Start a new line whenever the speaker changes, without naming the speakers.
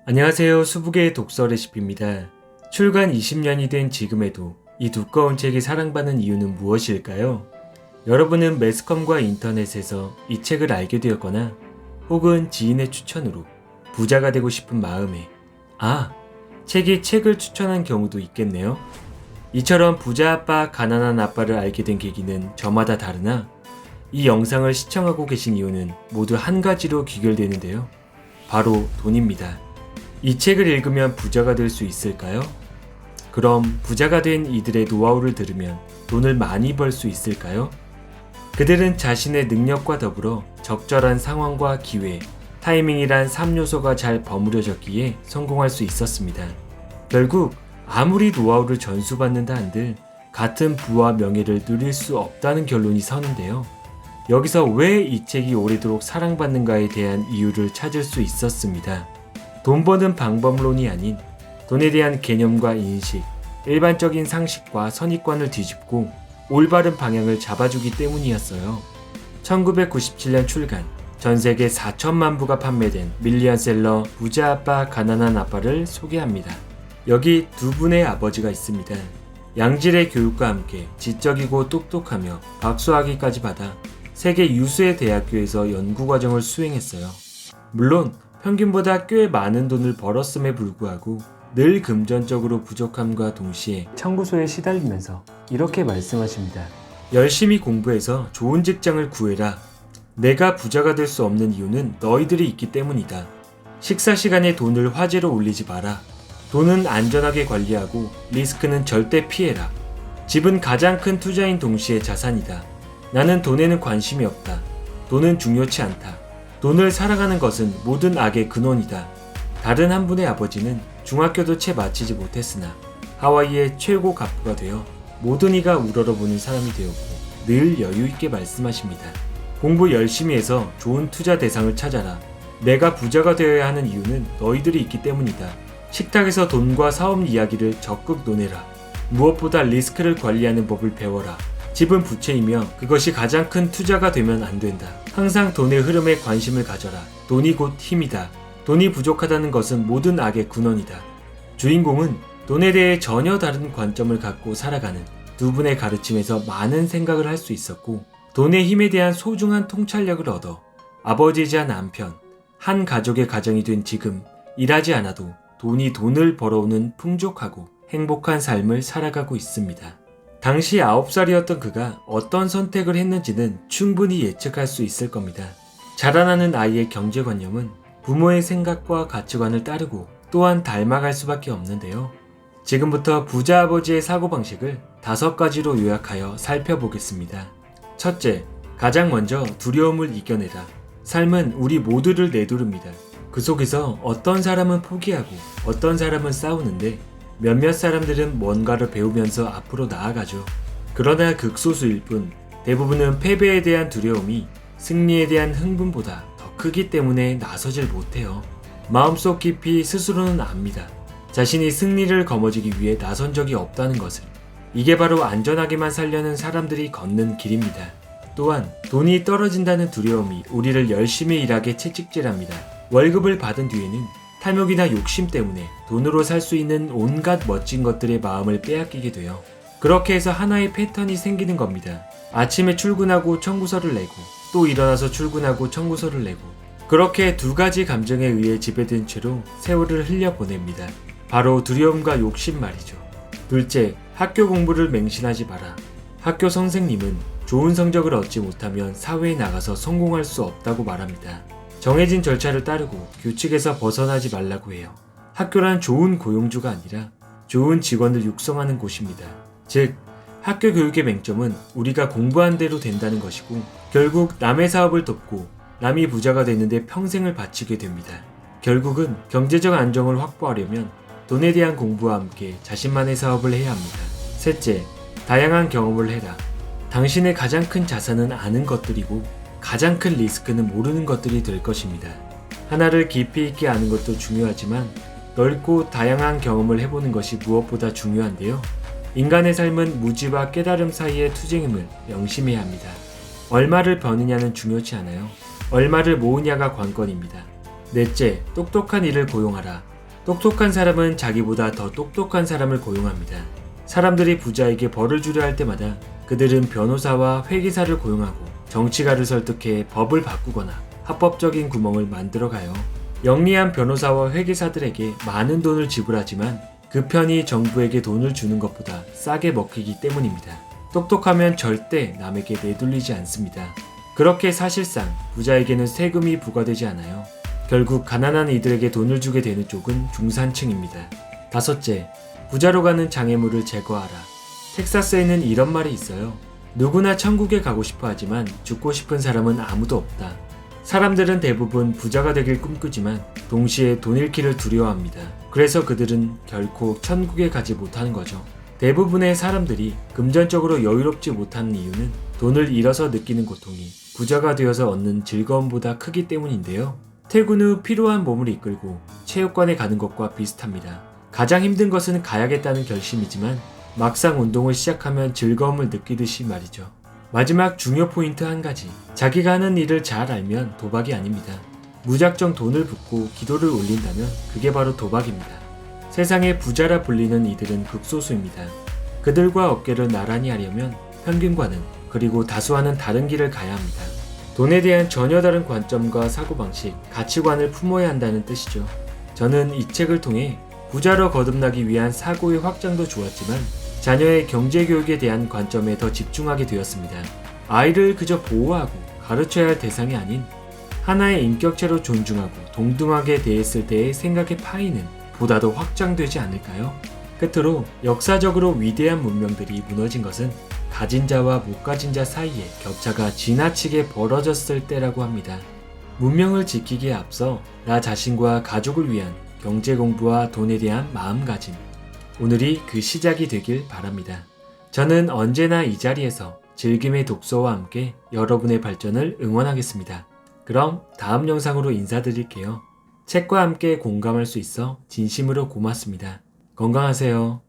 안녕하세요. 수북의 독서 레시피입니다. 출간 20년이 된 지금에도 이 두꺼운 책이 사랑받는 이유는 무엇일까요? 여러분은 매스컴과 인터넷에서 이 책을 알게 되었거나 혹은 지인의 추천으로 부자가 되고 싶은 마음에 책이 책을 추천한 경우도 있겠네요. 이처럼 부자 아빠, 가난한 아빠를 알게 된 계기는 저마다 다르나 이 영상을 시청하고 계신 이유는 모두 한 가지로 귀결되는데요. 바로 돈입니다. 이 책을 읽으면 부자가 될 수 있을까요? 그럼 부자가 된 이들의 노하우를 들으면 돈을 많이 벌 수 있을까요? 그들은 자신의 능력과 더불어 적절한 상황과 기회, 타이밍이란 3요소가 잘 버무려졌기에 성공할 수 있었습니다. 결국 아무리 노하우를 전수받는다 한들 같은 부와 명예를 누릴 수 없다는 결론이 서는데요. 여기서 왜 이 책이 오래도록 사랑받는가에 대한 이유를 찾을 수 있었습니다. 돈 버는 방법론이 아닌 돈에 대한 개념과 인식, 일반적인 상식과 선입관을 뒤집고 올바른 방향을 잡아주기 때문이었어요. 1997년 출간, 전 세계 4천만 부가 판매된 밀리언셀러 부자 아빠 가난한 아빠를 소개합니다. 여기 두 분의 아버지가 있습니다. 양질의 교육과 함께 지적이고 똑똑하며 박사학위까지 받아 세계 유수의 대학교에서 연구과정을 수행했어요. 물론 평균보다 꽤 많은 돈을 벌었음에 불구하고 늘 금전적으로 부족함과 동시에 청구서에 시달리면서 이렇게 말씀하십니다. 열심히 공부해서 좋은 직장을 구해라. 내가 부자가 될 수 없는 이유는 너희들이 있기 때문이다. 식사 시간에 돈을 화제로 올리지 마라. 돈은 안전하게 관리하고 리스크는 절대 피해라. 집은 가장 큰 투자인 동시에 자산이다. 나는 돈에는 관심이 없다. 돈은 중요치 않다. 돈을 사랑하는 것은 모든 악의 근원이다. 다른 한 분의 아버지는 중학교도 채 마치지 못했으나 하와이의 최고 갑부가 되어 모든 이가 우러러보는 사람이 되었고 늘 여유있게 말씀하십니다. 공부 열심히 해서 좋은 투자 대상을 찾아라. 내가 부자가 되어야 하는 이유는 너희들이 있기 때문이다. 식탁에서 돈과 사업 이야기를 적극 논해라. 무엇보다 리스크를 관리하는 법을 배워라. 집은 부채이며 그것이 가장 큰 투자가 되면 안 된다. 항상 돈의 흐름에 관심을 가져라. 돈이 곧 힘이다. 돈이 부족하다는 것은 모든 악의 근원이다. 주인공은 돈에 대해 전혀 다른 관점을 갖고 살아가는 두 분의 가르침에서 많은 생각을 할 수 있었고 돈의 힘에 대한 소중한 통찰력을 얻어 아버지이자 남편, 한 가족의 가정이 된 지금 일하지 않아도 돈이 돈을 벌어오는 풍족하고 행복한 삶을 살아가고 있습니다. 당시 9살이었던 그가 어떤 선택을 했는지는 충분히 예측할 수 있을 겁니다. 자라나는 아이의 경제관념은 부모의 생각과 가치관을 따르고 또한 닮아갈 수밖에 없는데요. 지금부터 부자 아버지의 사고방식을 5가지로 요약하여 살펴보겠습니다. 첫째, 가장 먼저 두려움을 이겨내라. 삶은 우리 모두를 내두릅니다. 그 속에서 어떤 사람은 포기하고 어떤 사람은 싸우는데 몇몇 사람들은 뭔가를 배우면서 앞으로 나아가죠. 그러나 극소수일 뿐 대부분은 패배에 대한 두려움이 승리에 대한 흥분보다 더 크기 때문에 나서질 못해요. 마음속 깊이 스스로는 압니다. 자신이 승리를 거머쥐기 위해 나선 적이 없다는 것을. 이게 바로 안전하게만 살려는 사람들이 걷는 길입니다. 또한 돈이 떨어진다는 두려움이 우리를 열심히 일하게 채찍질합니다. 월급을 받은 뒤에는 탐욕이나 욕심 때문에 돈으로 살 수 있는 온갖 멋진 것들의 마음을 빼앗기게 돼요. 그렇게 해서 하나의 패턴이 생기는 겁니다. 아침에 출근하고 청구서를 내고 또 일어나서 출근하고 청구서를 내고 그렇게 2가지 감정에 의해 지배된 채로 세월을 흘려보냅니다. 바로 두려움과 욕심 말이죠. 둘째, 학교 공부를 맹신하지 마라. 학교 선생님은 좋은 성적을 얻지 못하면 사회에 나가서 성공할 수 없다고 말합니다. 정해진 절차를 따르고 규칙에서 벗어나지 말라고 해요. 학교란 좋은 고용주가 아니라 좋은 직원을 육성하는 곳입니다. 즉, 학교 교육의 맹점은 우리가 공부한 대로 된다는 것이고 결국 남의 사업을 돕고 남이 부자가 되는데 평생을 바치게 됩니다. 결국은 경제적 안정을 확보하려면 돈에 대한 공부와 함께 자신만의 사업을 해야 합니다. 셋째, 다양한 경험을 해라. 당신의 가장 큰 자산은 아는 것들이고 가장 큰 리스크는 모르는 것들이 될 것입니다. 하나를 깊이 있게 아는 것도 중요하지만 넓고 다양한 경험을 해보는 것이 무엇보다 중요한데요. 인간의 삶은 무지와 깨달음 사이의 투쟁임을 명심해야 합니다. 얼마를 버느냐는 중요치 않아요. 얼마를 모으냐가 관건입니다. 넷째, 똑똑한 이를 고용하라. 똑똑한 사람은 자기보다 더 똑똑한 사람을 고용합니다. 사람들이 부자에게 벌을 주려 할 때마다 그들은 변호사와 회계사를 고용하고 정치가를 설득해 법을 바꾸거나 합법적인 구멍을 만들어가요. 영리한 변호사와 회계사들에게 많은 돈을 지불하지만 그 편이 정부에게 돈을 주는 것보다 싸게 먹히기 때문입니다. 똑똑하면 절대 남에게 내돌리지 않습니다. 그렇게 사실상 부자에게는 세금이 부과되지 않아요. 결국 가난한 이들에게 돈을 주게 되는 쪽은 중산층입니다. 다섯째, 부자로 가는 장애물을 제거하라. 텍사스에는 이런 말이 있어요. 누구나 천국에 가고 싶어 하지만 죽고 싶은 사람은 아무도 없다. 사람들은 대부분 부자가 되길 꿈꾸지만 동시에 돈 잃기를 두려워합니다. 그래서 그들은 결코 천국에 가지 못하는 거죠. 대부분의 사람들이 금전적으로 여유롭지 못하는 이유는 돈을 잃어서 느끼는 고통이 부자가 되어서 얻는 즐거움보다 크기 때문인데요. 퇴근 후 피로한 몸을 이끌고 체육관에 가는 것과 비슷합니다. 가장 힘든 것은 가야겠다는 결심이지만 막상 운동을 시작하면 즐거움을 느끼듯이 말이죠. 마지막 중요 포인트 한 가지. 자기가 하는 일을 잘 알면 도박이 아닙니다. 무작정 돈을 붓고 기도를 올린다면 그게 바로 도박입니다. 세상에 부자라 불리는 이들은 극소수입니다. 그들과 어깨를 나란히 하려면 평균과는 그리고 다수와는 다른 길을 가야 합니다. 돈에 대한 전혀 다른 관점과 사고방식, 가치관을 품어야 한다는 뜻이죠. 저는 이 책을 통해 부자로 거듭나기 위한 사고의 확장도 좋았지만 자녀의 경제교육에 대한 관점에 더 집중하게 되었습니다. 아이를 그저 보호하고 가르쳐야 할 대상이 아닌 하나의 인격체로 존중하고 동등하게 대했을 때의 생각의 파이는 보다 더 확장되지 않을까요? 끝으로 역사적으로 위대한 문명들이 무너진 것은 가진 자와 못 가진 자 사이에 격차가 지나치게 벌어졌을 때라고 합니다. 문명을 지키기에 앞서 나 자신과 가족을 위한 경제 공부와 돈에 대한 마음가짐, 오늘이 그 시작이 되길 바랍니다. 저는 언제나 이 자리에서 즐김의 독서와 함께 여러분의 발전을 응원하겠습니다. 그럼 다음 영상으로 인사드릴게요. 책과 함께 공감할 수 있어 진심으로 고맙습니다. 건강하세요.